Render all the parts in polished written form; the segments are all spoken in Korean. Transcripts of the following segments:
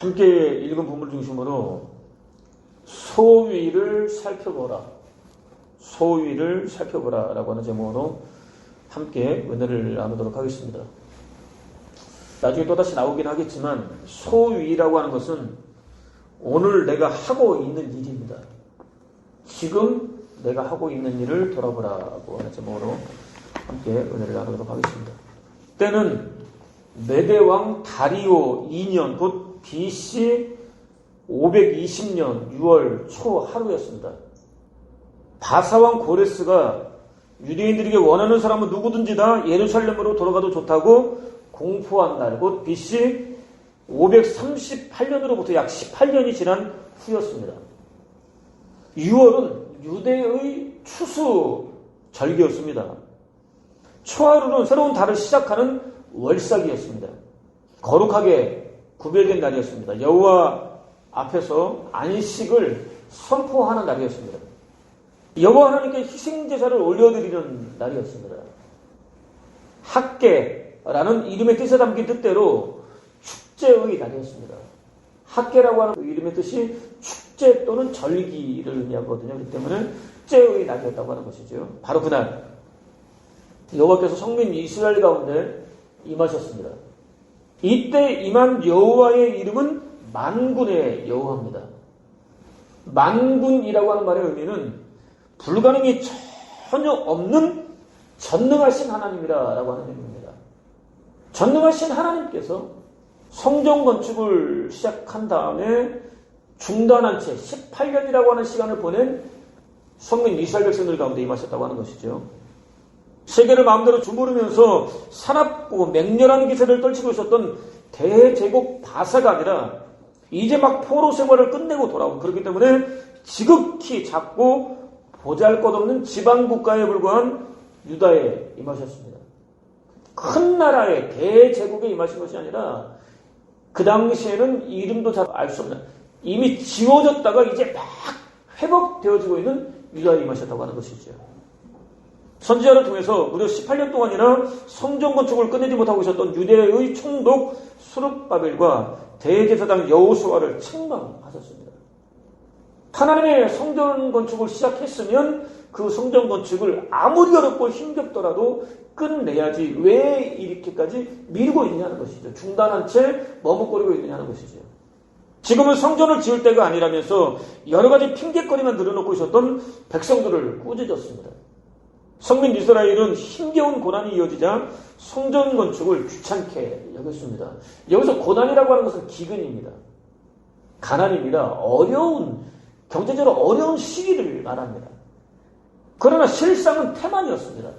함께 읽은 본문을 중심으로 소위를 살펴보라. 소위를 살펴보라 라고 하는 제목으로 함께 은혜를 나누도록 하겠습니다. 나중에 또다시 나오긴 하겠지만 소위라고 하는 것은 오늘 내가 하고 있는 일입니다. 지금 내가 하고 있는 일을 돌아보라고 하는 제목으로 함께 은혜를 나누도록 하겠습니다. 때는 메대왕 다리오 2년 곧 BC 520년 6월 초 하루였습니다. 바사왕 고레스가 유대인들에게 원하는 사람은 누구든지 다 예루살렘으로 돌아가도 좋다고 공포한 날, 곧 BC 538년으로부터 약 18년이 지난 후였습니다. 6월은 유대의 추수 절기였습니다. 초하루는 새로운 달을 시작하는 월삭이었습니다. 거룩하게 구별된 날이었습니다. 여호와 앞에서 안식을 선포하는 날이었습니다. 여호와 하나님께 희생제사를 올려드리는 날이었습니다. 학계라는 이름의 뜻에 담긴 뜻대로 축제의 날이었습니다. 학계라고 하는 그 이름의 뜻이 축제 또는 절기를 의미하거든요. 그렇기 때문에 축제의 날이었다고 하는 것이죠. 바로 그날 여호와께서 성민 이스라엘 가운데 임하셨습니다. 이때 임한 여호와의 이름은 만군의 여호와입니다. 만군이라고 하는 말의 의미는 불가능이 전혀 없는 전능하신 하나님이라고 하는 의미입니다. 전능하신 하나님께서 성전 건축을 시작한 다음에 중단한 채 18년이라고 하는 시간을 보낸 성민 이스라엘 백성들 가운데 임하셨다고 하는 것이죠. 세계를 마음대로 주무르면서 사납고 맹렬한 기세를 떨치고 있었던 대제국 바사가 아니라 이제 막 포로 생활을 끝내고 돌아온, 그렇기 때문에 지극히 작고 보잘것없는 지방국가에 불과한 유다에 임하셨습니다. 큰 나라의 대제국에 임하신 것이 아니라 그 당시에는 이름도 잘 알 수 없는, 이미 지워졌다가 이제 막 회복되어지고 있는 유다에 임하셨다고 하는 것이죠. 선지자를 통해서 무려 18년 동안이나 성전 건축을 끝내지 못하고 있었던 유대의 총독 스룹바벨과 대제사장 여호수아를 책망하셨습니다. 하나님의 성전 건축을 시작했으면 그 성전 건축을 아무리 어렵고 힘겹더라도 끝내야지 왜 이렇게까지 미루고 있느냐는 것이죠. 중단한 채 머뭇거리고 있느냐는 것이죠. 지금은 성전을 지을 때가 아니라면서 여러 가지 핑계거리만 늘어놓고 있었던 백성들을 꾸짖었습니다. 성민 이스라엘은 힘겨운 고난이 이어지자 성전 건축을 귀찮게 여겼습니다. 여기서 고난이라고 하는 것은 기근입니다. 가난입니다. 어려운, 경제적으로 어려운 시기를 말합니다. 그러나 실상은 태만이었습니다.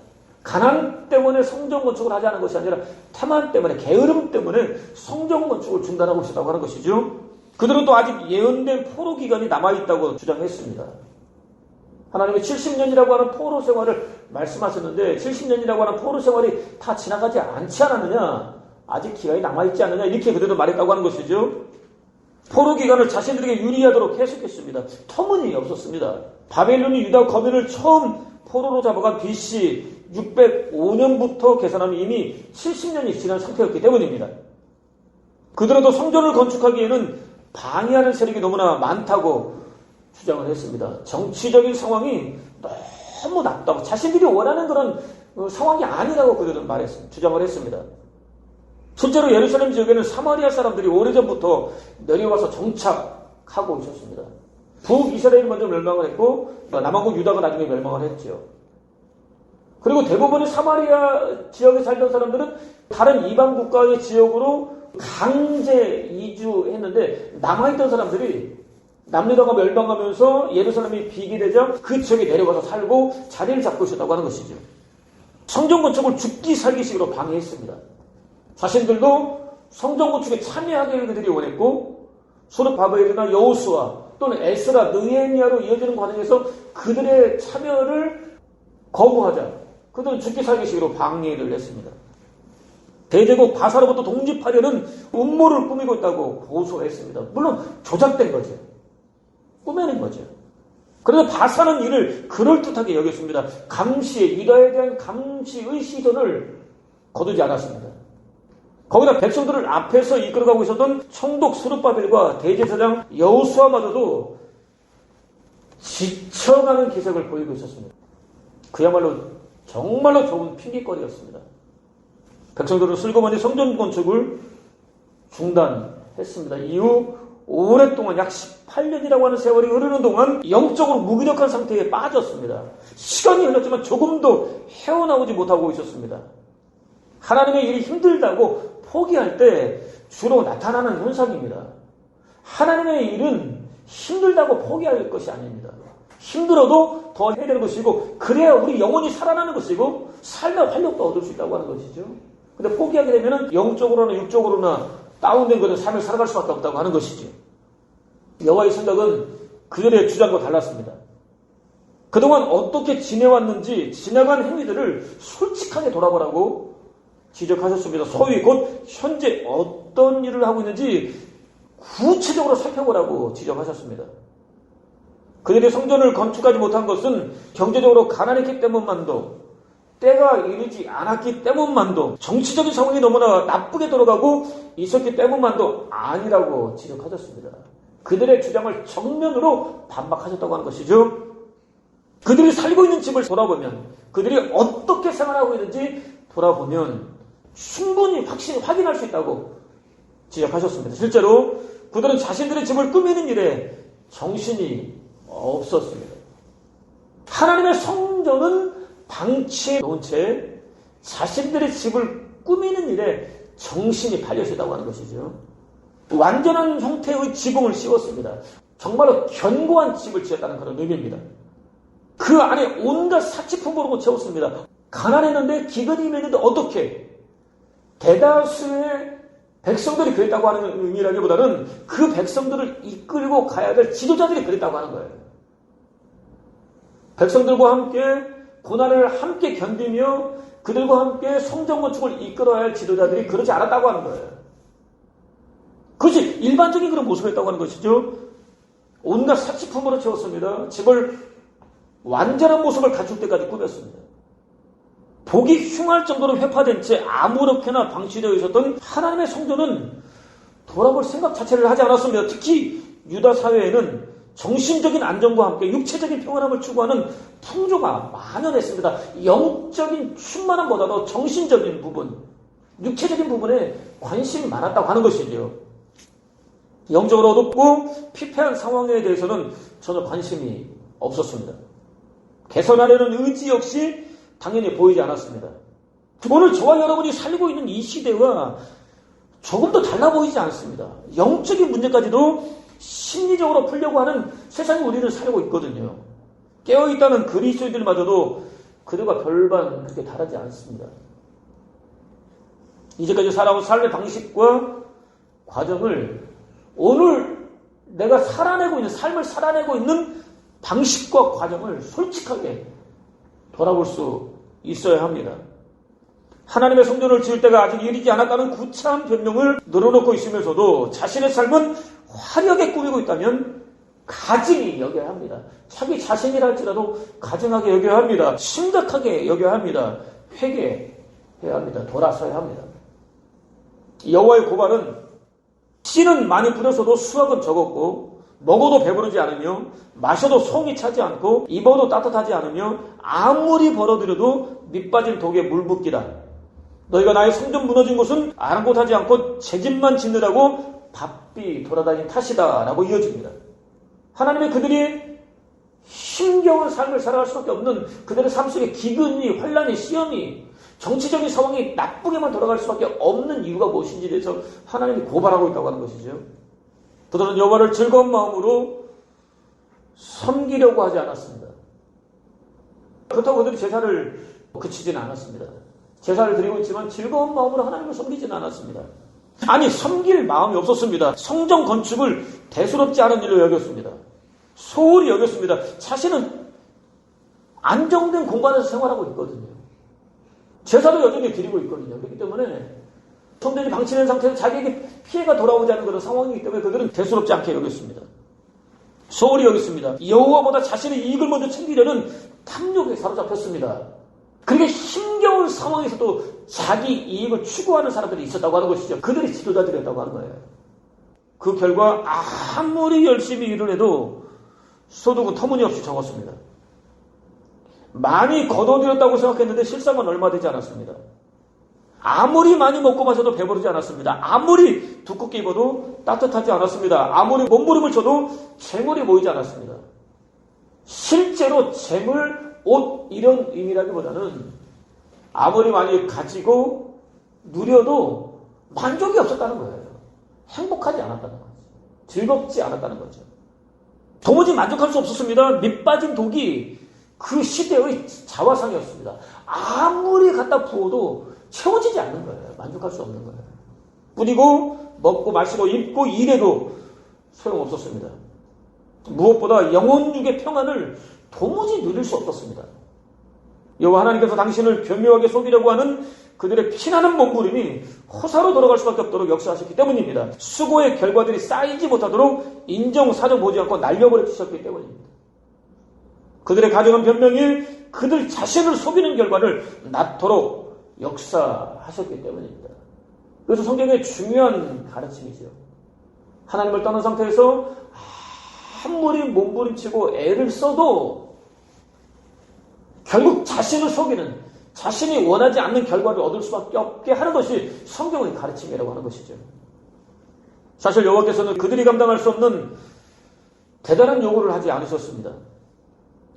가난 때문에 성전 건축을 하지 않은 것이 아니라 태만 때문에, 게으름 때문에 성전 건축을 중단하고 있었다고 하는 것이죠. 그들은 또 아직 예언된 포로 기간이 남아있다고 주장했습니다. 하나님의 70년이라고 하는 포로 생활을 말씀하셨는데 70년이라고 하는 포로 생활이 다 지나가지 않지 않았느냐, 아직 기간이 남아있지 않느냐, 이렇게 그들도 말했다고 하는 것이죠. 포로 기간을 자신들에게 유리하도록 해석했습니다. 터무니없었습니다. 바벨론이 유다 거민을 처음 포로로 잡아간 BC 605년부터 계산하면 이미 70년이 지난 상태였기 때문입니다. 그들도 성전을 건축하기에는 방해하는 세력이 너무나 많다고 주장을 했습니다. 정치적인 상황이 너무 나쁘다고, 자신들이 원하는 그런 상황이 아니라고 그들은 주장을 했습니다. 실제로 예루살렘 지역에는 사마리아 사람들이 오래전부터 내려와서 정착하고 있었습니다. 북이스라엘이 먼저 멸망을 했고 남왕국 유다가 나중에 멸망을 했죠. 그리고 대부분의 사마리아 지역에 살던 사람들은 다른 이방 국가의 지역으로 강제 이주했는데 남아있던 사람들이 남유다가 멸망하면서 예루살렘이 비게 되자 그 지역에 내려가서 살고 자리를 잡고 있었다고 하는 것이죠. 성전 건축을 죽기 살기식으로 방해했습니다. 자신들도 성전 건축에 참여하기를 그들이 원했고 스룹바벨이나 여호수아 또는 에스라, 느헤미야로 이어지는 과정에서 그들의 참여를 거부하자 그들은 죽기 살기식으로 방해를 했습니다. 대제국 바사로부터 독립하려는 음모를 꾸미고 있다고 고소했습니다. 물론 조작된 거죠. 꾸며낸 거죠. 그래서 바사는 이를 그럴듯하게 여겼습니다. 유다에 대한 감시의 시선을 거두지 않았습니다. 거기다 백성들을 앞에서 이끌어가고 있었던 총독 스룹바벨과 대제사장 여호수아마저도 지쳐가는 기색을 보이고 있었습니다. 그야말로 정말로 좋은 핑계거리였습니다. 백성들은 슬그머니 성전 건축을 중단했습니다. 이후 오랫동안 약 18년이라고 하는 세월이 흐르는 동안 영적으로 무기력한 상태에 빠졌습니다. 시간이 흘렀지만 조금도 헤어나오지 못하고 있었습니다. 하나님의 일이 힘들다고 포기할 때 주로 나타나는 현상입니다. 하나님의 일은 힘들다고 포기할 것이 아닙니다. 힘들어도 더 해야 되는 것이고, 그래야 우리 영혼이 살아나는 것이고 삶의 활력도 얻을 수 있다고 하는 것이죠. 근데 포기하게 되면 영적으로나 육적으로나 다운된 그런 삶을 살아갈 수밖에 없다고 하는 것이죠. 여호와의 생각은 그들의 주장과 달랐습니다. 그동안 어떻게 지내왔는지 지나간 행위들을 솔직하게 돌아보라고 지적하셨습니다. 소위 곧 현재 어떤 일을 하고 있는지 구체적으로 살펴보라고 지적하셨습니다. 그들이 성전을 건축하지 못한 것은 경제적으로 가난했기 때문만도, 때가 이르지 않았기 때문만도, 정치적인 상황이 너무나 나쁘게 돌아가고 있었기 때문만도 아니라고 지적하셨습니다. 그들의 주장을 정면으로 반박하셨다고 하는 것이죠. 그들이 살고 있는 집을 돌아보면, 그들이 어떻게 생활하고 있는지 돌아보면 충분히 확인할 수 있다고 지적하셨습니다. 실제로 그들은 자신들의 집을 꾸미는 일에 정신이 없었습니다. 하나님의 성전은 방치해 놓은 채 자신들의 집을 꾸미는 일에 정신이 팔려있다고 하는 것이죠. 완전한 형태의 지붕을 씌웠습니다. 정말로 견고한 집을 지었다는 그런 의미입니다. 그 안에 온갖 사치품으로 채웠습니다. 가난했는데 기근이 임했는데 어떻게 대다수의 백성들이 그랬다고 하는 의미라기보다는 그 백성들을 이끌고 가야 될 지도자들이 그랬다고 하는 거예요. 백성들과 함께 고난을 함께 견디며 그들과 함께 성전 건축을 이끌어야 할 지도자들이 그러지 않았다고 하는 거예요. 그것이 일반적인 그런 모습이었다고 하는 것이죠. 온갖 사치품으로 채웠습니다. 집을 완전한 모습을 갖출 때까지 꾸몄습니다. 보기 흉할 정도로 회파된 채 아무렇게나 방치되어 있었던 하나님의 성전은 돌아볼 생각 자체를 하지 않았습니다. 특히 유다 사회에는 정신적인 안정과 함께 육체적인 평안함을 추구하는 풍조가 만연했습니다. 영적인 충만함보다도 정신적인 부분, 육체적인 부분에 관심이 많았다고 하는 것이죠. 영적으로 어둡고 피폐한 상황에 대해서는 전혀 관심이 없었습니다. 개선하려는 의지 역시 당연히 보이지 않았습니다. 오늘 저와 여러분이 살고 있는 이 시대와 조금 더 달라 보이지 않습니다. 영적인 문제까지도 심리적으로 풀려고 하는 세상이 우리를 살고 있거든요. 깨어있다는 그리스도인들마저도 그들과 별반 그렇게 다르지 않습니다. 이제까지 살아온 삶의 방식과 과정을 오늘 내가 삶을 살아내고 있는 방식과 과정을 솔직하게 돌아볼 수 있어야 합니다. 하나님의 성전을 지을 때가 아직 이르지 않았다는 구차한 변명을 늘어놓고 있으면서도 자신의 삶은 화려하게 꾸미고 있다면 가증히 여겨야 합니다. 자기 자신이라 할지라도 가증하게 여겨야 합니다. 심각하게 여겨야 합니다. 회개해야 합니다. 돌아서야 합니다. 여호와의 고발은 씨는 많이 뿌려서도 수확은 적었고 먹어도 배부르지 않으며 마셔도 속이 차지 않고 입어도 따뜻하지 않으며 아무리 벌어들여도 밑빠진 독에 물 붓기다. 너희가 나의 성전 무너진 곳은 아랑곳하지 않고 제 집만 짓느라고 바삐 돌아다닌 탓이다 라고 이어집니다. 하나님의 그들이 힘겨운 삶을 살아갈 수밖에 없는 그들의 삶 속에 기근이, 환란이, 시험이, 정치적인 상황이 나쁘게만 돌아갈 수밖에 없는 이유가 무엇인지에 대해서 하나님이 고발하고 있다고 하는 것이죠. 그들은 여호와를 즐거운 마음으로 섬기려고 하지 않았습니다. 그렇다고 그들이 제사를 그치지는 않았습니다. 제사를 드리고 있지만 즐거운 마음으로 하나님을 섬기지는 않았습니다. 아니, 섬길 마음이 없었습니다. 성전 건축을 대수롭지 않은 일로 여겼습니다. 소홀히 여겼습니다. 자신은 안정된 공간에서 생활하고 있거든요. 제사도 여전히 드리고 있거든요. 그렇기 때문에 성전이 방치된 상태에서 자기에게 피해가 돌아오지 않는 그런 상황이기 때문에 그들은 대수롭지 않게 여겼습니다. 소홀히 여겼습니다. 여호와보다 자신의 이익을 먼저 챙기려는 탐욕에 사로잡혔습니다. 그렇게 힘겨운 상황에서도 자기 이익을 추구하는 사람들이 있었다고 하는 것이죠. 그들이 지도자들이었다고 하는 거예요. 그 결과 아무리 열심히 일을 해도 소득은 터무니없이 적었습니다. 많이 거둬들였다고 생각했는데 실상은 얼마 되지 않았습니다. 아무리 많이 먹고 마셔도 배부르지 않았습니다. 아무리 두껍게 입어도 따뜻하지 않았습니다. 아무리 몸부림을 쳐도 재물이 모이지 않았습니다. 실제로 재물, 옷 이런 의미라기보다는 아무리 많이 가지고 누려도 만족이 없었다는 거예요. 행복하지 않았다는 거죠. 즐겁지 않았다는 거죠. 도무지 만족할 수 없었습니다. 밑 빠진 독이 그 시대의 자화상이었습니다. 아무리 갖다 부어도 채워지지 않는 거예요. 만족할 수 없는 거예요. 뿌리고 먹고 마시고 입고 일해도 소용없었습니다. 무엇보다 영혼육의 평안을 도무지 누릴 수 없었습니다. 여호와 하나님께서 당신을 교묘하게 속이려고 하는 그들의 피나는 몸부림이 호사로 돌아갈 수밖에 없도록 역사하셨기 때문입니다. 수고의 결과들이 쌓이지 못하도록 인정사정 보지 않고 날려버려 주셨기 때문입니다. 그들의 가정은 변명이 그들 자신을 속이는 결과를 낳도록 역사하셨기 때문입니다. 그래서 성경의 중요한 가르침이죠. 하나님을 떠난 상태에서 아무리 몸부림치고 애를 써도 결국 자신을 속이는, 자신이 원하지 않는 결과를 얻을 수밖에 없게 하는 것이 성경의 가르침이라고 하는 것이죠. 사실 여호와께서는 그들이 감당할 수 없는 대단한 요구를 하지 않으셨습니다.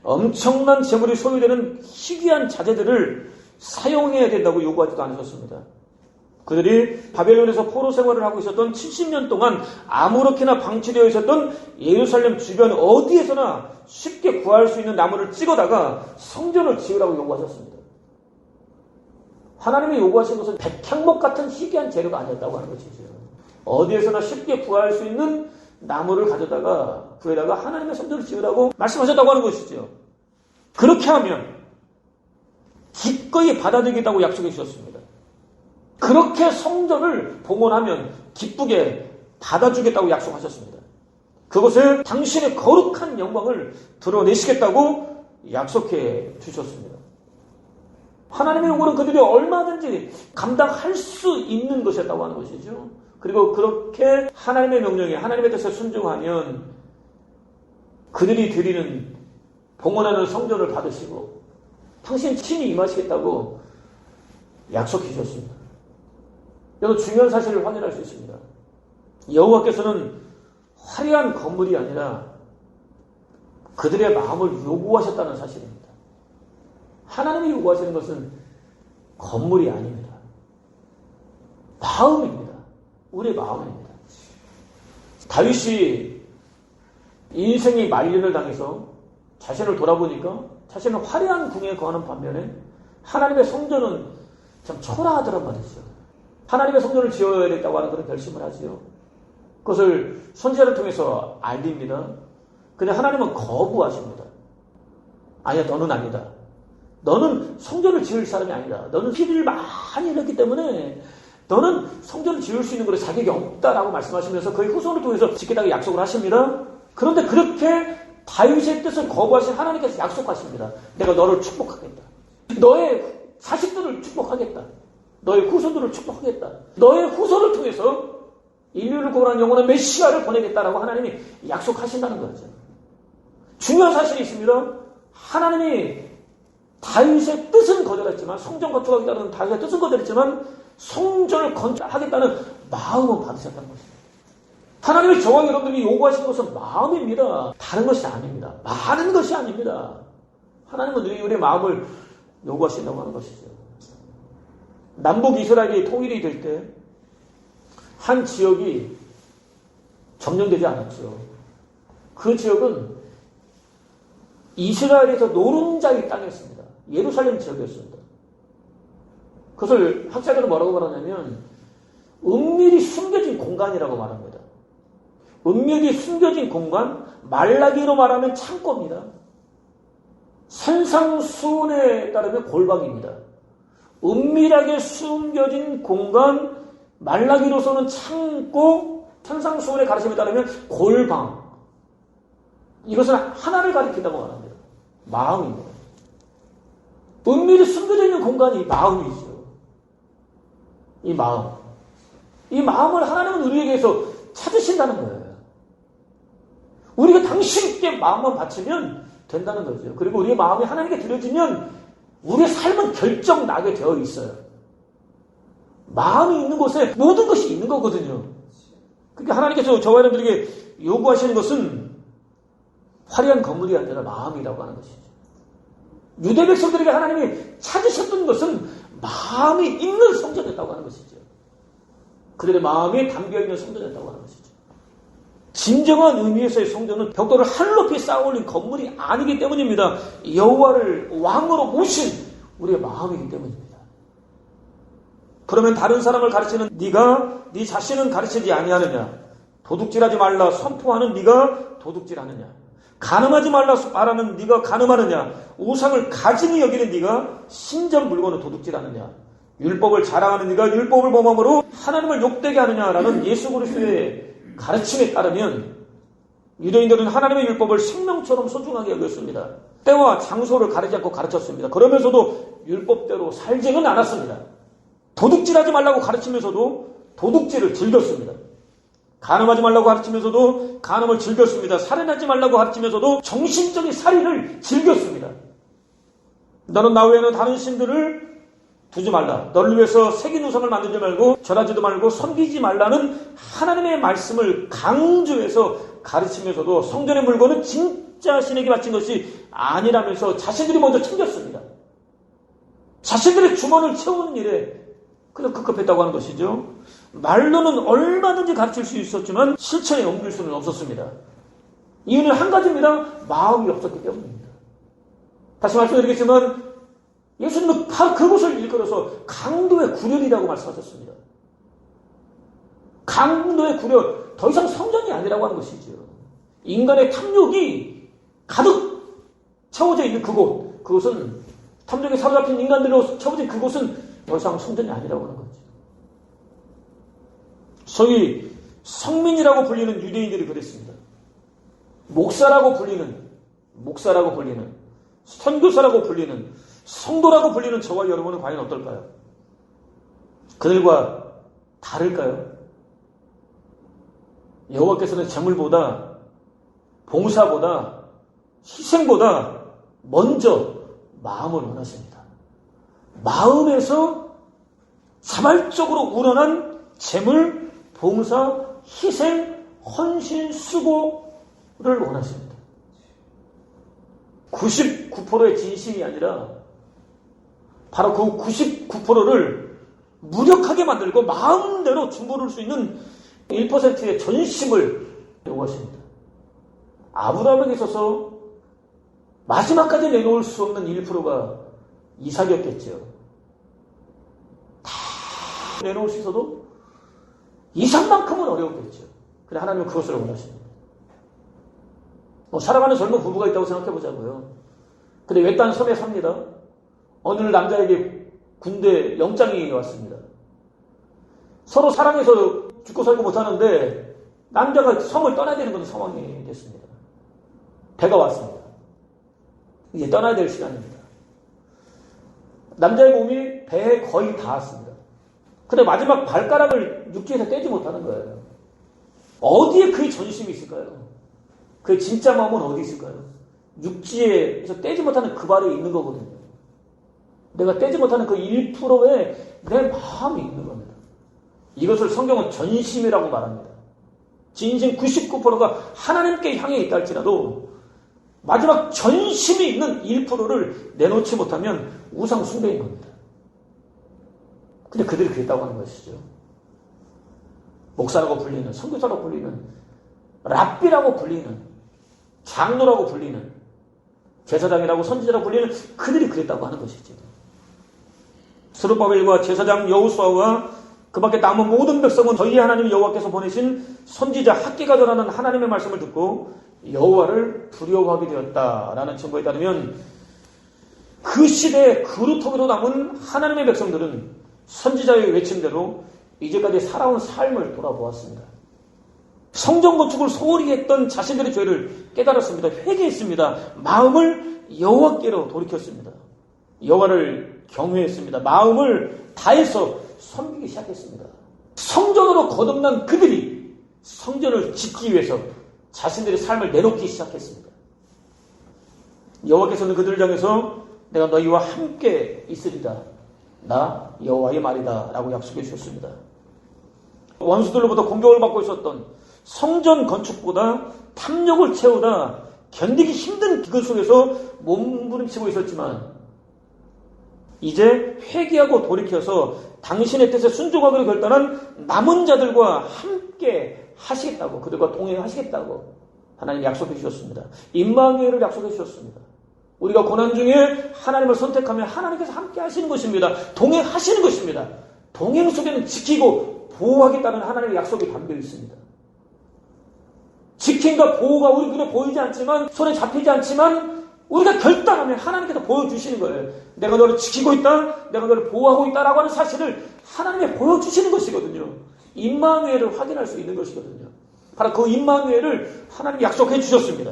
엄청난 재물이 소유되는 희귀한 자재들을 사용해야 된다고 요구하지도 않으셨습니다. 그들이 바벨론에서 포로 생활을 하고 있었던 70년 동안 아무렇게나 방치되어 있었던 예루살렘 주변 어디에서나 쉽게 구할 수 있는 나무를 찍어다가 성전을 지으라고 요구하셨습니다. 하나님이 요구하신 것은 백향목 같은 희귀한 재료가 아니었다고 하는 것이죠. 어디에서나 쉽게 구할 수 있는 나무를 가져다가 구해다가 하나님의 성전을 지으라고 말씀하셨다고 하는 것이죠. 그렇게 하면 기꺼이 받아들이겠다고 약속해 주셨습니다. 그렇게 성전을 봉헌하면 기쁘게 받아주겠다고 약속하셨습니다. 그것에 당신의 거룩한 영광을 드러내시겠다고 약속해 주셨습니다. 하나님의 요구는 그들이 얼마든지 감당할 수 있는 것이었다고 하는 것이죠. 그리고 그렇게 하나님의 명령에 하나님의 뜻에 순종하면 그들이 드리는 봉헌하는 성전을 받으시고 당신 친히 임하시겠다고 약속해 주셨습니다. 여러분 중요한 사실을 확인할 수 있습니다. 여호와께서는 화려한 건물이 아니라 그들의 마음을 요구하셨다는 사실입니다. 하나님이 요구하시는 것은 건물이 아닙니다. 마음입니다. 우리의 마음입니다. 다윗이 인생이 말년을 당해서 자신을 돌아보니까 자신은 화려한 궁에 거하는 반면에 하나님의 성전은 참 초라하더란 말이죠. 하나님의 성전을 지어야 되겠다고 하는 그런 결심을 하지요. 그것을 선지자를 통해서 알립니다. 근데 하나님은 거부하십니다. 아니야, 너는 아니다. 너는 성전을 지을 사람이 아니다. 너는 피를 많이 흘렸기 때문에 너는 성전을 지을 수 있는 그런 자격이 없다라고 말씀하시면서 그의 후손을 통해서 짓겠다고 약속을 하십니다. 그런데 그렇게 다윗의 뜻을 거부하신 하나님께서 약속하십니다. 내가 너를 축복하겠다. 너의 자식들을 축복하겠다. 너의 후손들을 축복하겠다. 너의 후손을 통해서 인류를 구원하는 영원한 메시아를 보내겠다라고 하나님이 약속하신다는 거죠. 중요한 사실이 있습니다. 하나님이 다윗의 뜻은 거절했지만 성전 건축하겠다는 다윗의 뜻은 거절했지만 성전을 건축하겠다는 마음은 받으셨다는 것입니다. 하나님의 저와 여러분들이 요구하시는 것은 마음입니다. 다른 것이 아닙니다. 많은 것이 아닙니다. 하나님은 우리의 마음을 요구하신다고 하는 것이죠. 남북 이스라엘이 통일이 될 때 한 지역이 점령되지 않았죠. 그 지역은 이스라엘에서 노른자의 땅이었습니다. 예루살렘 지역이었습니다. 그것을 학자들은 뭐라고 말하냐면 은밀히 숨겨진 공간이라고 말합니다. 은밀히 숨겨진 공간, 말라기로 말하면 창고입니다. 산상수훈에 따르면 골방입니다. 은밀하게 숨겨진 공간, 말라기로서는 창고, 산상수훈의 가르침에 따르면 골방. 이것은 하나를 가리킨다고 말합니다. 마음입니다. 은밀히 숨겨져 있는 공간이 마음이죠. 이 마음. 이 마음을 하나님은 우리에게서 찾으신다는 거예요. 우리가 당신께 마음만 바치면 된다는 거죠. 그리고 우리의 마음이 하나님께 드려지면 우리의 삶은 결정나게 되어 있어요. 마음이 있는 곳에 모든 것이 있는 거거든요. 그러니까 하나님께서 저와 여러분들에게 요구하시는 것은 화려한 건물이 아니라 마음이라고 하는 것이죠. 유대 백성들에게 하나님이 찾으셨던 것은 마음이 있는 성전이었다고 하는 것이죠. 그들의 마음이 담겨있는 성전이었다고 하는 것이죠. 진정한 의미에서의 성전은 벽돌을 한 높이 쌓아올린 건물이 아니기 때문입니다. 여호와를 왕으로 모신 우리의 마음이기 때문입니다. 그러면 다른 사람을 가르치는 네가 네 자신은 가르치지 아니하느냐? 도둑질하지 말라 선포하는 네가 도둑질하느냐? 간음하지 말라 말하는 네가 간음하느냐? 우상을 가증히 여기는 네가 신전 물건을 도둑질하느냐? 율법을 자랑하는 네가 율법을 범함으로 하나님을 욕되게 하느냐라는 예수 그리스도의 가르침에 따르면 유대인들은 하나님의 율법을 생명처럼 소중하게 여겼습니다. 때와 장소를 가리지 않고 가르쳤습니다. 그러면서도 율법대로 살지는 않았습니다. 도둑질하지 말라고 가르치면서도 도둑질을 즐겼습니다. 간음하지 말라고 가르치면서도 간음을 즐겼습니다. 살인하지 말라고 가르치면서도 정신적인 살인을 즐겼습니다. 너는 나 외에는 다른 신들을 두지 말라. 너를 위해서 새긴 우상을 만들지 말고 절하지도 말고 섬기지 말라는 하나님의 말씀을 강조해서 가르치면서도 성전의 물건은 진짜 신에게 바친 것이 아니라면서 자신들이 먼저 챙겼습니다. 자신들의 주머니를 채우는 일에 그냥 급급했다고 하는 것이죠. 말로는 얼마든지 가르칠 수 있었지만 실천에 옮길 수는 없었습니다. 이유는 한 가지입니다. 마음이 없었기 때문입니다. 다시 말씀드리겠지만 예수님은 바로 그곳을 일컬어서 강도의 구련이라고 말씀하셨습니다. 강도의 구련, 더 이상 성전이 아니라고 하는 것이죠. 인간의 탐욕이 가득 채워져 있는 그곳은 탐욕에 사로잡힌 인간들로 채워진 그곳은 더 이상 성전이 아니라고 하는 거죠. 소위 성민이라고 불리는 유대인들이 그랬습니다. 목사라고 불리는 선교사라고 불리는 성도라고 불리는 저와 여러분은 과연 어떨까요? 그들과 다를까요? 여호와께서는 재물보다 봉사보다 희생보다 먼저 마음을 원하십니다. 마음에서 자발적으로 우러난 재물, 봉사, 희생, 헌신, 수고를 원하십니다. 99%의 진심이 아니라 바로 그 99%를 무력하게 만들고 마음대로 중보를 수 있는 1%의 전심을 요구하십니다. 아브라함에게 있어서 마지막까지 내놓을 수 없는 1%가 이삭이었겠죠. 다 내놓을 수 있어도 이삭만큼은 어려웠겠죠. 그래 하나님은 그것을 원하십니다. 살아가는 젊은 부부가 있다고 생각해 보자고요. 근데 외딴 섬에 삽니다. 어느 남자에게 군대 영장이 왔습니다. 서로 사랑해서 죽고 살고 못하는데 남자가 섬을 떠나야 되는 그런 상황이 됐습니다. 배가 왔습니다. 이제 떠나야 될 시간입니다. 남자의 몸이 배에 거의 닿았습니다. 근데 마지막 발가락을 육지에서 떼지 못하는 거예요. 어디에 그의 전심이 있을까요? 그의 진짜 마음은 어디 있을까요? 육지에서 떼지 못하는 그 발에 있는 거거든요. 내가 떼지 못하는 그 1%에 내 마음이 있는 겁니다. 이것을 성경은 전심이라고 말합니다. 진심 99%가 하나님께 향해 있다 할지라도 마지막 전심이 있는 1%를 내놓지 못하면 우상 숭배인 겁니다. 근데 그들이 그랬다고 하는 것이죠. 목사라고 불리는, 선교사라고 불리는, 랍비라고 불리는, 장로라고 불리는, 제사장이라고 선지자라고 불리는 그들이 그랬다고 하는 것이죠. 스룹바벨과 제사장 여호수아와 그 밖에 남은 모든 백성은 저희 하나님 여호와께서 보내신 선지자 학기가 전하는 하나님의 말씀을 듣고 여호와를 두려워하게 되었다라는 증거에 따르면 그 시대에 그루터기로 남은 하나님의 백성들은 선지자의 외침대로 이제까지 살아온 삶을 돌아보았습니다. 성전 건축을 소홀히 했던 자신들의 죄를 깨달았습니다. 회개했습니다. 마음을 여호와께로 돌이켰습니다. 여호와를 경외했습니다. 마음을 다해서 섬기기 시작했습니다. 성전으로 거듭난 그들이 성전을 짓기 위해서 자신들의 삶을 내놓기 시작했습니다. 여호와께서는 그들을 향해서 내가 너희와 함께 있으리라. 나 여호와의 말이다 라고 약속해 주셨습니다. 원수들로부터 공격을 받고 있었던 성전 건축보다 탐욕을 채우다 견디기 힘든 그것 속에서 몸부림치고 있었지만 이제 회개하고 돌이켜서 당신의 뜻에 순종하기로 결단한 남은 자들과 함께 하시겠다고, 그들과 동행하시겠다고 하나님 약속해 주셨습니다. 임마누엘을 약속해 주셨습니다. 우리가 고난 중에 하나님을 선택하면 하나님께서 함께 하시는 것입니다. 동행하시는 것입니다. 동행 속에는 지키고 보호하겠다는 하나님의 약속이 담겨 있습니다. 지킴과 보호가 우리 눈에 보이지 않지만, 손에 잡히지 않지만 우리가 결단하면 하나님께서 보여주시는 거예요. 내가 너를 지키고 있다, 내가 너를 보호하고 있다라고 하는 사실을 하나님이 보여주시는 것이거든요. 임마누엘을 확인할 수 있는 것이거든요. 바로 그 임마누엘을 하나님이 약속해 주셨습니다.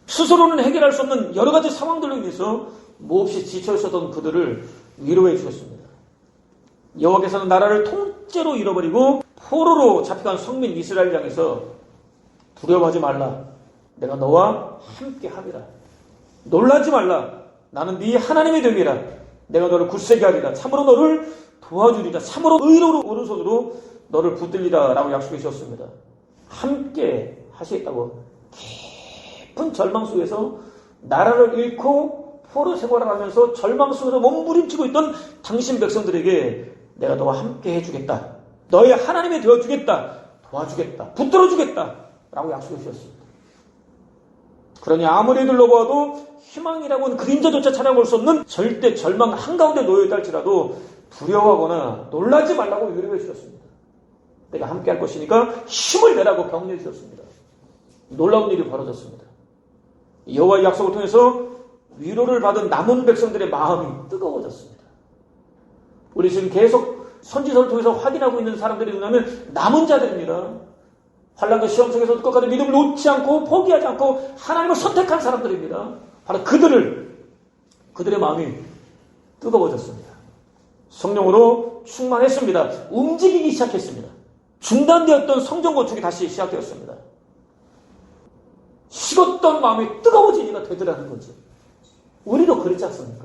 스스로는 해결할 수 없는 여러 가지 상황들로 인해서 몹시 지쳐 있었던 그들을 위로해 주셨습니다. 여호와께서는 나라를 통째로 잃어버리고 포로로 잡혀간 성민 이스라엘 향해서 두려워하지 말라. 내가 너와 함께 하리라. 놀라지 말라. 나는 네 하나님이 됨이라. 내가 너를 굳세게 하리라. 참으로 너를 도와주리라. 참으로 의로운 오른손으로 너를 붙들리라 라고 약속해 주셨습니다. 함께 하시겠다고. 깊은 절망 속에서 나라를 잃고 포로 생활을 하면서 절망 속에서 몸부림치고 있던 당신 백성들에게 내가 너와 함께 해주겠다. 너의 하나님이 되어주겠다. 도와주겠다. 붙들어주겠다. 라고 약속해 주셨습니다. 그러니 아무리 둘러봐도 희망이라고는 그림자조차 찾아볼 수 없는 절대 절망 한가운데 놓여있다 할지라도 두려워하거나 놀라지 말라고 위로해 주셨습니다. 내가 함께 할 것이니까 힘을 내라고 격려해 주셨습니다. 놀라운 일이 벌어졌습니다. 여호와의 약속을 통해서 위로를 받은 남은 백성들의 마음이 뜨거워졌습니다. 우리 지금 계속 선지서를 통해서 확인하고 있는 사람들이 누구냐면 남은 자들입니다. 환난과 시험 속에서 끝까지 믿음을 놓지 않고 포기하지 않고 하나님을 선택한 사람들입니다. 바로 그들의 마음이 뜨거워졌습니다. 성령으로 충만했습니다. 움직이기 시작했습니다. 중단되었던 성전 건축이 다시 시작되었습니다. 식었던 마음이 뜨거워지기가 되더라는 거죠. 우리도 그렇지 않습니까?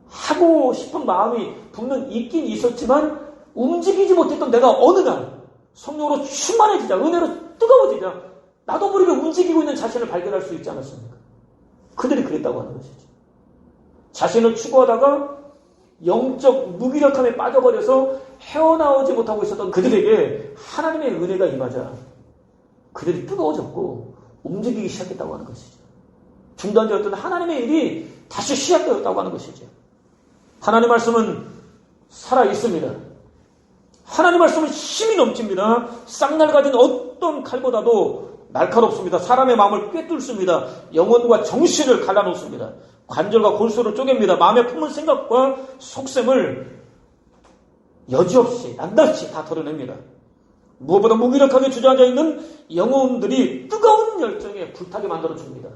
하고 싶은 마음이 분명 있긴 있었지만 움직이지 못했던 내가 어느 날 성령으로 충만해지자, 은혜로 뜨거워지자 나도 모르게 움직이고 있는 자신을 발견할 수 있지 않았습니까? 그들이 그랬다고 하는 것이죠. 자신을 추구하다가 영적 무기력함에 빠져버려서 헤어나오지 못하고 있었던 그들에게 하나님의 은혜가 임하자 그들이 뜨거워졌고 움직이기 시작했다고 하는 것이죠. 중단되었던 하나님의 일이 다시 시작되었다고 하는 것이죠. 하나님 말씀은 살아있습니다. 하나님 말씀은 힘이 넘칩니다. 쌍날 가진 어떤 칼보다도 날카롭습니다. 사람의 마음을 꿰뚫습니다. 영혼과 정신을 갈라놓습니다. 관절과 골수를 쪼갭니다. 마음에 품은 생각과 속셈을 여지없이 낱낱이 다 털어냅니다. 무엇보다 무기력하게 주저앉아 있는 영혼들이 뜨거운 열정에 불타게 만들어줍니다.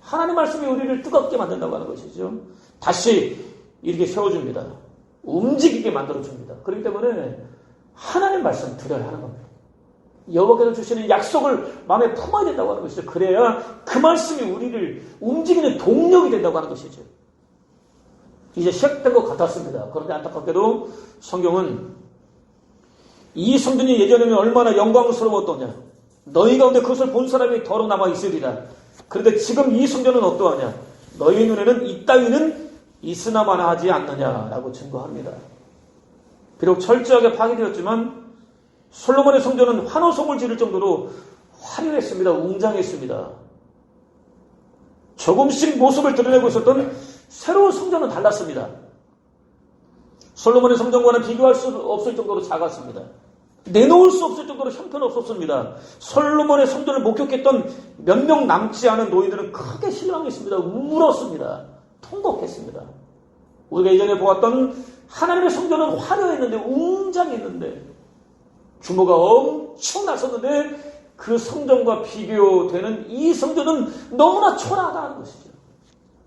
하나님 말씀이 우리를 뜨겁게 만든다고 하는 것이죠. 다시 이렇게 세워줍니다. 움직이게 만들어줍니다. 그렇기 때문에 하나님 말씀 드려야 하는 겁니다. 여호와께서 주시는 약속을 마음에 품어야 된다고 하는 것이죠. 그래야 그 말씀이 우리를 움직이는 동력이 된다고 하는 것이죠. 이제 시작된 것 같았습니다. 그런데 안타깝게도 성경은 이 성전이 예전에는 얼마나 영광스러웠더냐. 너희 가운데 그것을 본 사람이 더러 남아 있으리라. 그런데 지금 이 성전은 어떠하냐. 너희 눈에는 이 따위는 있으나마나 하지 않느냐라고 증거합니다. 비록 철저하게 파괴되었지만 솔로몬의 성전은 환호성을 지를 정도로 화려했습니다. 웅장했습니다. 조금씩 모습을 드러내고 있었던 새로운 성전은 달랐습니다. 솔로몬의 성전과는 비교할 수 없을 정도로 작았습니다. 내놓을 수 없을 정도로 형편없었습니다. 솔로몬의 성전을 목격했던 몇 명 남지 않은 노예들은 크게 실망했습니다. 울었습니다. 통곡했습니다. 우리가 예전에 보았던 하나님의 성전은 화려했는데 웅장했는데 규모가 엄청 났었는데 그 성전과 비교되는 이 성전은 너무나 초라하다는 것이죠.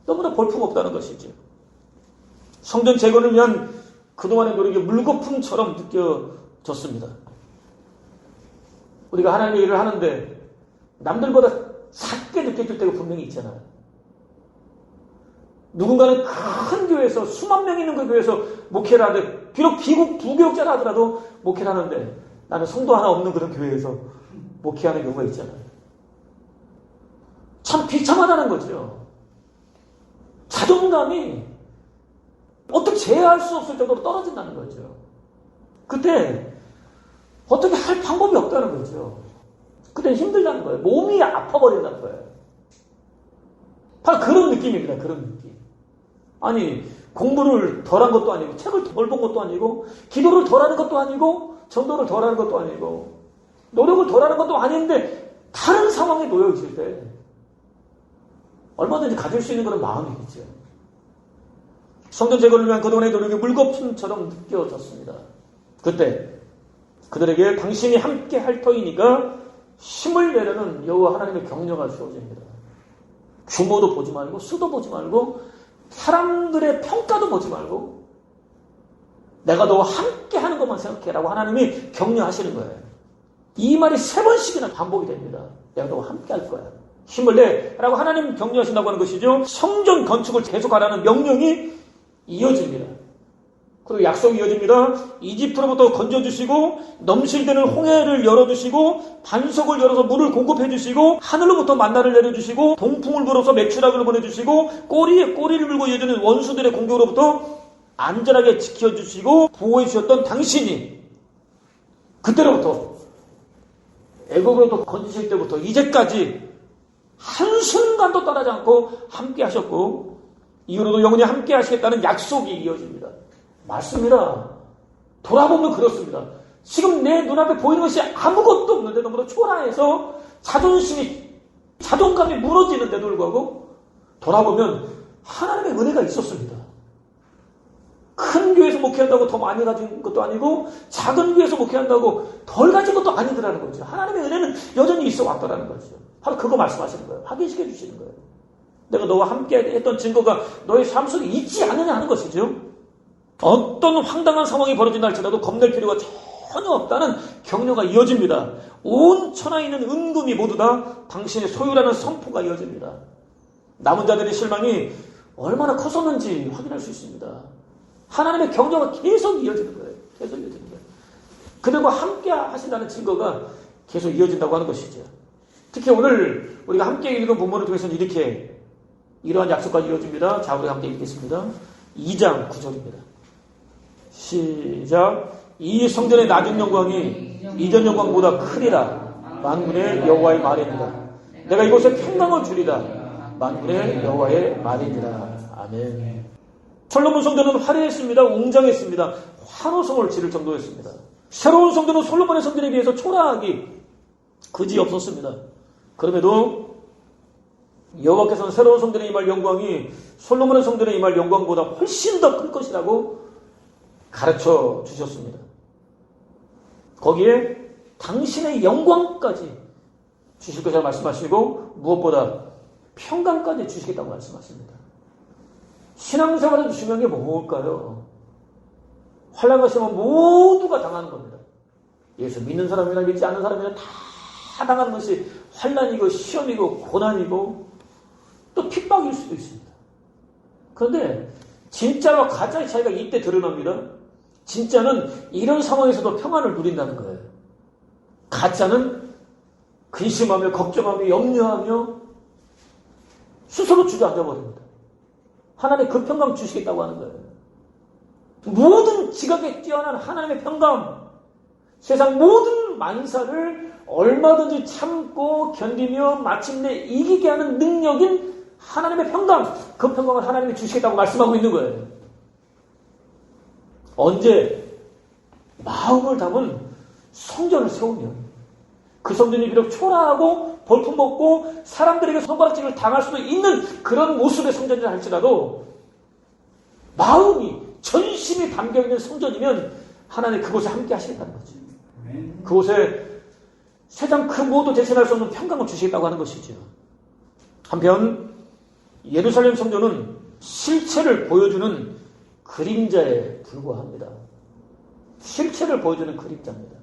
너무나 볼품없다는 것이죠. 성전 재건을 위한 그동안의 노력이 물거품처럼 느껴졌습니다. 우리가 하나님의 일을 하는데 남들보다 작게 느껴질 때가 분명히 있잖아요. 누군가는 큰 교회에서 수만 명 있는 그 교회에서 목회를 하는데 비록 비국 부교육자라 하더라도 목회를 하는데 나는 성도 하나 없는 그런 교회에서 목회하는 경우가 있잖아요. 참 비참하다는 거죠. 자존감이 어떻게 제어할 수 없을 정도로 떨어진다는 거죠. 그때 어떻게 할 방법이 없다는 거죠. 그때 힘들다는 거예요. 몸이 아파버린다는 거예요. 바로 그런 느낌입니다. 그런 느낌. 아니 공부를 덜한 것도 아니고 책을 덜 본 것도 아니고 기도를 덜하는 것도 아니고 전도를 덜하는 것도 아니고 노력을 덜하는 것도 아닌데 다른 상황에 놓여 있을 때 얼마든지 가질 수 있는 그런 마음이겠죠. 성전 재건을 위한 그동안의 노력이 물거품처럼 느껴졌습니다. 그때 그들에게 당신이 함께 할 터이니까 힘을 내려는 여호와 하나님의 격려가 주어집니다. 규모도 보지 말고 수도 보지 말고 사람들의 평가도 보지 말고 내가 너와 함께 하는 것만 생각해라고 하나님이 격려하시는 거예요. 이 말이 3번씩이나 반복이 됩니다. 내가 너와 함께 할 거야. 힘을 내라고 하나님 격려하신다고 하는 것이죠. 성전 건축을 계속하라는 명령이 이어집니다. 그리고 약속이 이어집니다. 이집트로부터 건져주시고 넘실대는 홍해를 열어주시고 반석을 열어서 물을 공급해주시고 하늘로부터 만나를 내려주시고 동풍을 불어서 메추라기를 보내주시고 꼬리에 꼬리를 물고 이어지는 원수들의 공격으로부터 안전하게 지켜주시고 보호해주셨던 당신이 그때로부터 애굽으로부터 건지실 때부터 이제까지 한순간도 떠나지 않고 함께 하셨고 이후로도 영원히 함께 하시겠다는 약속이 이어집니다. 맞습니다. 돌아보면 그렇습니다. 지금 내 눈앞에 보이는 것이 아무것도 없는데 너무나 초라해서 자존감이 무너지는데도 불구하고 돌아보면 하나님의 은혜가 있었습니다. 큰 교회에서 목회한다고 더 많이 가진 것도 아니고 작은 교회에서 목회한다고 덜 가진 것도 아니더라는 거죠. 하나님의 은혜는 여전히 있어 왔더라는 거죠. 바로 그거 말씀하시는 거예요. 확인시켜 주시는 거예요. 내가 너와 함께 했던 증거가 너의 삶 속에 있지 않느냐 하는 것이죠. 어떤 황당한 상황이 벌어진다 할지라도 겁낼 필요가 전혀 없다는 격려가 이어집니다. 온 천하에 있는 은금이 모두 다 당신의 소유라는 선포가 이어집니다. 남은 자들의 실망이 얼마나 컸었는지 확인할 수 있습니다. 하나님의 격려가 계속 이어지는 거예요. 계속 이어지는 거예요. 그들과 함께 하신다는 증거가 계속 이어진다고 하는 것이죠. 특히 오늘 우리가 함께 읽은 본문을 통해서는 이러한 약속까지 이어집니다. 자, 우리 함께 읽겠습니다. 2장 9절입니다. 시작. 이 성전의 낮은 영광이 이전 영광보다 크리라. 만군의 여호와의 말입니다. 내가 이곳에 평강을 주리라. 만군의 여호와의 말입니다. 아멘. 솔로몬 성전은 화려했습니다. 웅장했습니다. 환호성을 지를 정도였습니다. 새로운 성전은 솔로몬의 성전에 비해서 초라하기 그지없었습니다. 그럼에도 여호와께서는 새로운 성전에 임할 영광이 솔로몬의 성전에 임할 영광보다 훨씬 더 클 것이라고 가르쳐 주셨습니다. 거기에 당신의 영광까지 주실 것이라고 말씀하시고 무엇보다 평강까지 주시겠다고 말씀하십니다. 신앙생활에서 중요한 게 뭘까요? 환난과 시험은 모두가 당하는 겁니다. 예수 믿는 사람이나 믿지 않는 사람이나 다 당하는 것이 환난이고 시험이고 고난이고 또 핍박일 수도 있습니다. 그런데 진짜와 가짜의 차이가 이때 드러납니다. 진짜는 이런 상황에서도 평안을 누린다는 거예요. 가짜는 근심하며 걱정하며 염려하며 스스로 주저앉아 버립니다. 하나님의 그 평강 주시겠다고 하는 거예요. 모든 지각에 뛰어난 하나님의 평강, 세상 모든 만사를 얼마든지 참고 견디며 마침내 이기게 하는 능력인 하나님의 평강, 그 평강을 하나님이 주시겠다고 말씀하고 있는 거예요. 언제? 마음을 담은 성전을 세우면 그 성전이 비록 초라하고 볼품없고 사람들에게 손가락질을 당할 수도 있는 그런 모습의 성전이라 할지라도 마음이 전심이 담겨있는 성전이면 하나님 그곳에 함께 하시겠다는 거죠. 그곳에 세상 그 모두 대신할 수 없는 평강을 주시겠다고 하는 것이죠. 한편 예루살렘 성전은 실체를 보여주는 그림자에 불과합니다. 실체를 보여주는 그림자입니다.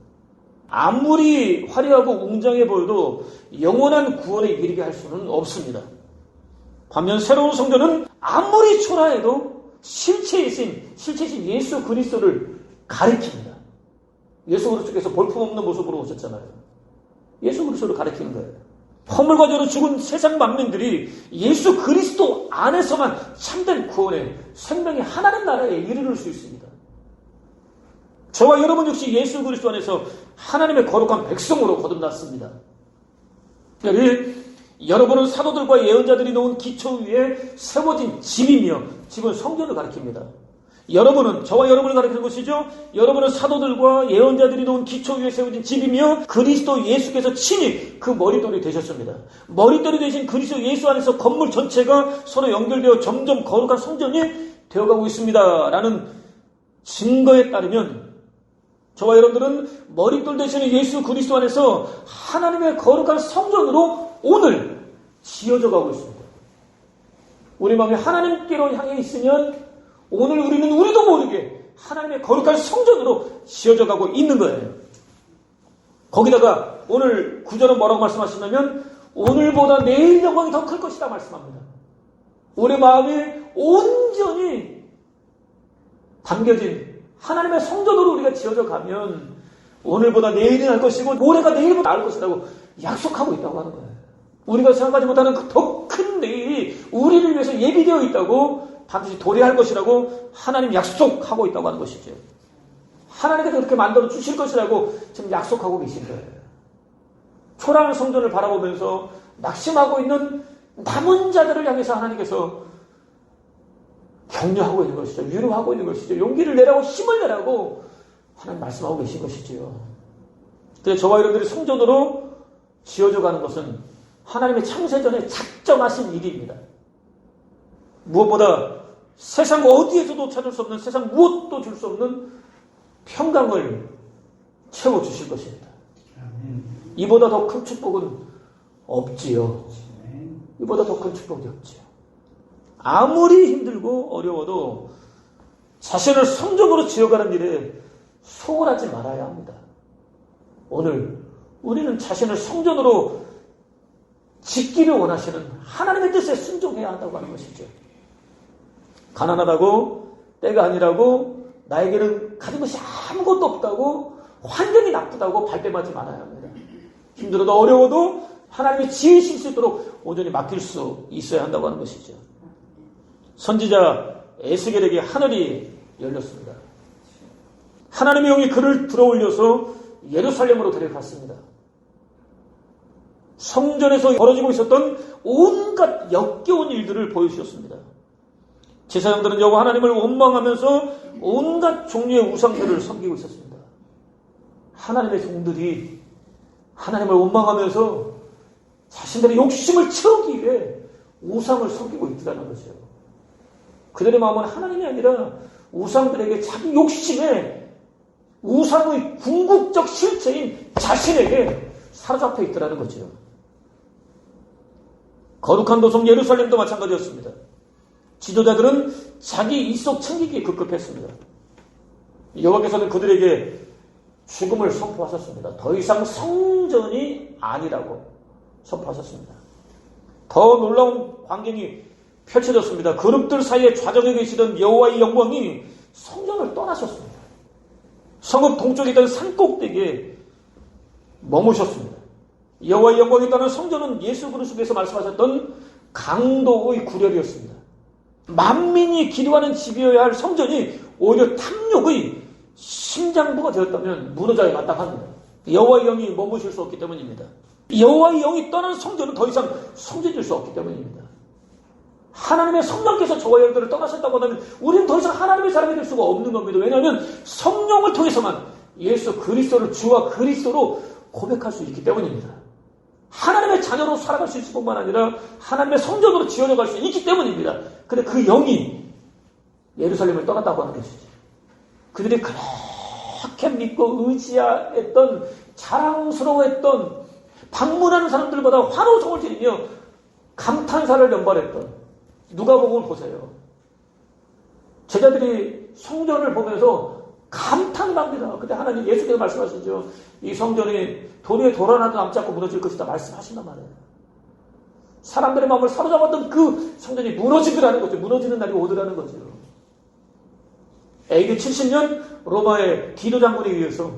아무리 화려하고 웅장해 보여도 영원한 구원에 이르게 할 수는 없습니다. 반면 새로운 성전은 아무리 초라해도 실체이신 예수 그리스도를 가리킵니다. 예수 그리스도께서 볼품없는 모습으로 오셨잖아요. 예수 그리스도를 가리키는 거예요. 허물과 죄로 죽은 세상 만민들이 예수 그리스도 안에서만 참된 구원의 생명의 하나님 나라에 이르를 수 있습니다. 저와 여러분 역시 예수 그리스도 안에서 하나님의 거룩한 백성으로 거듭났습니다. 여러분은 사도들과 예언자들이 놓은 기초 위에 세워진 집이며, 집은 성전을 가리킵니다. 여러분은, 저와 여러분을 가리키는 것이죠. 여러분은 사도들과 예언자들이 놓은 기초 위에 세워진 집이며 그리스도 예수께서 친히 그 머릿돌이 되셨습니다. 머릿돌이 되신 그리스도 예수 안에서 건물 전체가 서로 연결되어 점점 거룩한 성전이 되어가고 있습니다. 라는 증거에 따르면 저와 여러분들은 머릿돌 되시는 예수 그리스도 안에서 하나님의 거룩한 성전으로 오늘 지어져 가고 있습니다. 우리 마음이 하나님께로 향해 있으면 오늘 우리는 우리도 모르게 하나님의 거룩한 성전으로 지어져 가고 있는 거예요. 거기다가 오늘 구절은 뭐라고 말씀하시냐면 오늘보다 내일 영광이 더 클 것이다 말씀합니다. 우리 마음이 온전히 담겨진 하나님의 성전으로 우리가 지어져 가면 오늘보다 내일이 날 것이고 모레가 내일보다 나을 것이라고 약속하고 있다고 하는 거예요. 우리가 생각하지 못하는 그 더 큰 내일이 우리를 위해서 예비되어 있다고 반드시 도래할 것이라고 하나님 약속하고 있다고 하는 것이죠. 하나님께서 그렇게 만들어 주실 것이라고 지금 약속하고 계신 거예요. 초라한 성전을 바라보면서 낙심하고 있는 남은 자들을 향해서 하나님께서 격려하고 있는 것이죠. 위로하고 있는 것이죠. 용기를 내라고 힘을 내라고 하나님 말씀하고 계신 것이지요. 그래서 저와 여러분들이 성전으로 지어져 가는 것은 하나님의 창세전에 작정하신 일입니다. 무엇보다 세상 어디에서도 찾을 수 없는, 세상 무엇도 줄 수 없는 평강을 채워주실 것입니다. 이보다 더 큰 축복은 없지요. 이보다 더 큰 축복이 없지요. 아무리 힘들고 어려워도 자신을 성전으로 지어가는 일에 소홀하지 말아야 합니다. 오늘 우리는 자신을 성전으로 짓기를 원하시는 하나님의 뜻에 순종해야 한다고 하는 것이죠. 가난하다고, 때가 아니라고, 나에게는 가진 것이 아무것도 없다고, 환경이 나쁘다고 발뺌하지 말아야 합니다. 힘들어도 어려워도 하나님이 지으실 수 있도록 온전히 맡길 수 있어야 한다고 하는 것이죠. 선지자 에스겔에게 하늘이 열렸습니다. 하나님의 영이 그를 들어올려서 예루살렘으로 데려갔습니다. 성전에서 벌어지고 있었던 온갖 역겨운 일들을 보여주셨습니다. 제사장들은 여호와 하나님을 원망하면서 온갖 종류의 우상들을 섬기고 있었습니다. 하나님의 종들이 하나님을 원망하면서 자신들의 욕심을 채우기 위해 우상을 섬기고 있다는 거죠. 그들의 마음은 하나님이 아니라 우상들에게 자기 욕심에 우상의 궁극적 실체인 자신에게 사로잡혀 있더라는 거죠. 거룩한 도성 예루살렘도 마찬가지였습니다. 지도자들은 자기 이속 챙기기에 급급했습니다. 여호와께서는 그들에게 죽음을 선포하셨습니다. 더 이상 성전이 아니라고 선포하셨습니다. 더 놀라운 광경이 펼쳐졌습니다. 그룹들 사이에 좌정에 계시던 여호와의 영광이 성전을 떠나셨습니다. 성읍 동쪽에 있던 산꼭대기에 머무셨습니다. 여호와의 영광이 떠난 성전은 예수 그리스도께서 말씀하셨던 강도의 구렬이었습니다. 만민이 기도하는 집이어야 할 성전이 오히려 탐욕의 심장부가 되었다면 무너져야 마땅합니다. 여호와의 영이 머무실 수 없기 때문입니다. 여호와의 영이 떠난 성전은 더 이상 성전일 수 없기 때문입니다. 하나님의 성령께서 저와 여러분들을 떠나셨다고 하면 우리는 더 이상 하나님의 사람이 될 수가 없는 겁니다. 왜냐하면 성령을 통해서만 예수 그리스도를 주와 그리스도로 고백할 수 있기 때문입니다. 하나님의 자녀로 살아갈 수 있을 뿐만 아니라 하나님의 성전으로 지어져 갈 수 있기 때문입니다. 그런데 그 영이 예루살렘을 떠났다고 하는 것이죠. 그들이 그렇게 믿고 의지했던, 자랑스러워했던, 방문하는 사람들보다 환호성을 지르며 감탄사를 연발했던 누가복음을 보세요. 제자들이 성전을 보면서 감탄을 합니다. 근데 하나님 예수께서 말씀하시죠. 이 성전이 돌 하나도 남지 않고 무너질 것이다 말씀하신단 말이에요. 사람들의 마음을 사로잡았던 그 성전이 무너지더라는 거죠. 무너지는 날이 오더라는 거죠. AD 70년 로마의 디도 장군에 의해서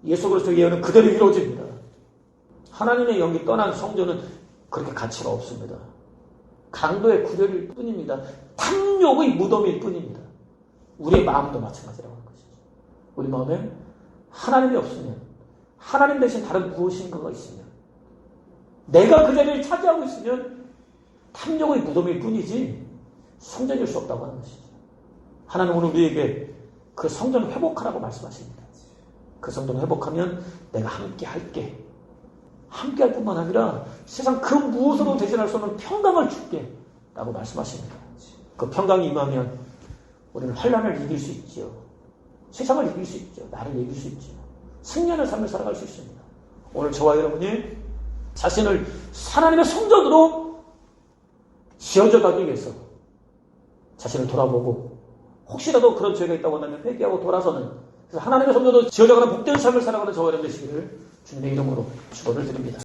예수 그리스도의 예언은 그대로 이루어집니다. 하나님의 영이 떠난 성전은 그렇게 가치가 없습니다. 강도의 구별일 뿐입니다. 탐욕의 무덤일 뿐입니다. 우리의 마음도 마찬가지라고 하는 것이죠. 우리 마음에 하나님이 없으면 하나님 대신 다른 무엇인가가 있으면 내가 그 자리를 차지하고 있으면 탐욕의 무덤일 뿐이지 성전일 수 없다고 하는 것이죠. 하나님 오늘 우리에게 그 성전을 회복하라고 말씀하십니다. 그 성전을 회복하면 내가 함께 할게. 함께 할 뿐만 아니라 세상 그 무엇으로 대신할 수 없는 평강을 줄게 라고 말씀하십니다. 그 평강이 임하면 우리는 환난을 이길 수 있죠. 세상을 이길 수 있죠. 나를 이길 수 있죠. 승리하는 삶을 살아갈 수 있습니다. 오늘 저와 여러분이 자신을 하나님의 성전으로 지어져 가기 위해서 자신을 돌아보고 혹시라도 그런 죄가 있다고 한다면 회개하고 돌아서는 그래서 하나님의 성전으로 지어져가는 복된 삶을 살아가는 저와 여러분 되시기를 주님의 이름으로 축원을 드립니다.